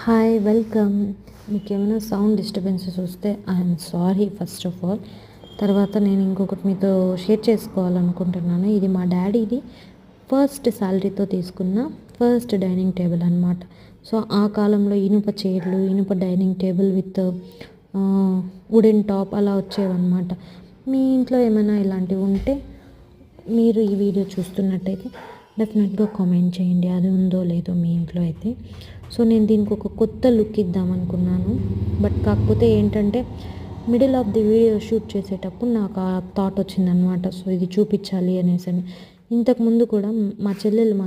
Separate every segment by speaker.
Speaker 1: Hi welcome. మీకు ఏమైనా sound disturbances వస్తే I'm sorry first of all. తర్వాత నేను ఇంకొకటి మీతో షేర్ చేసుకోవాలనుకుంటున్నాను. ఇది మా డాడీది ఫస్ట్ శాలరీతో తీసుకున్న ఫస్ట్ డైనింగ్ టేబుల్ అనమాట. సో ఆ కాలంలో ఇనుప చైర్లు, ఇనుప dining table with wooden top అలా వచ్చేవన్నమాట. మీ ఇంట్లో ఏమైనా ఇలాంటివి ఉంటే మీరు ఈ వీడియో చూస్తున్నట్టయితే డెఫినెట్గా కామెంట్ చేయండి, అది ఉందో లేదో మీ ఇంట్లో అయితే. సో నేను దీనికి ఒక కొత్త లుక్ ఇద్దాం అనుకున్నాను. బట్ కాకపోతే ఏంటంటే middle of the video shoot చేసేటప్పుడు నాకు ఆ థాట్ వచ్చిందనమాట. సో ఇది చూపించాలి అనేసి. ఇంతకుముందు కూడా మా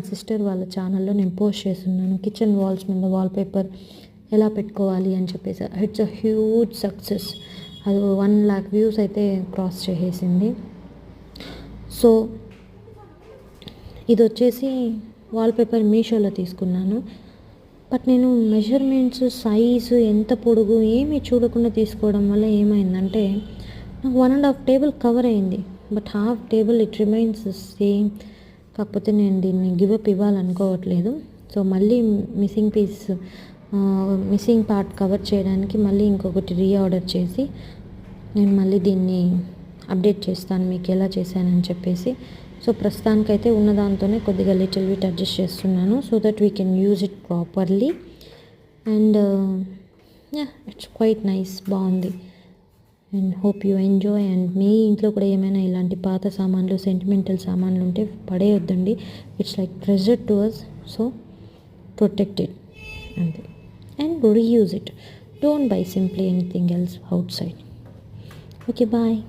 Speaker 1: సిస్టర్ వాళ్ళ ఛానల్లో నేను పోస్ట్ చేస్తున్నాను కిచెన్ వాల్స్ మీద వాల్పేపర్ ఎలా పెట్టుకోవాలి అని చెప్పేసి. It's a huge success. అది 1,00,000 వ్యూస్ అయితే క్రాస్ చేసేసింది. సో ఇది వచ్చేసి వాల్పేపర్ మీషోలో తీసుకున్నాను. బట్ నేను మెజర్మెంట్స్, సైజు, ఎంత పొడుగు ఏమీ చూడకుండా తీసుకోవడం వల్ల ఏమైందంటే నాకు 1.5 టేబుల్ కవర్ అయింది. But half table it remains same. కాకపోతే నేను దీన్ని గివప్ ఇవ్వాలనుకోవట్లేదు. సో మళ్ళీ మిస్సింగ్ పార్ట్ కవర్ చేయడానికి మళ్ళీ ఇంకొకటి రీఆర్డర్ చేసి నేను మళ్ళీ దీన్ని అప్డేట్ చేస్తాను మీకు ఎలా చేశానని చెప్పేసి. సో ప్రస్తుతానికైతే ఉన్న దాంతోనే కొద్దిగా లిటిల్ బిట్ అడ్జస్ట్ చేస్తున్నాను so that we can use it properly. And it's quite nice, బాగుంది. And hope you enjoy. And మీ ఇంట్లో కూడా ఏమైనా ఇలాంటి పాత సామాన్లు, సెంటిమెంటల్ సామాన్లు ఉంటే పడేయొద్దండి. It's like treasure to us. So protect it అంతే. And reuse it. Don't buy simply anything else outside. Okay, bye.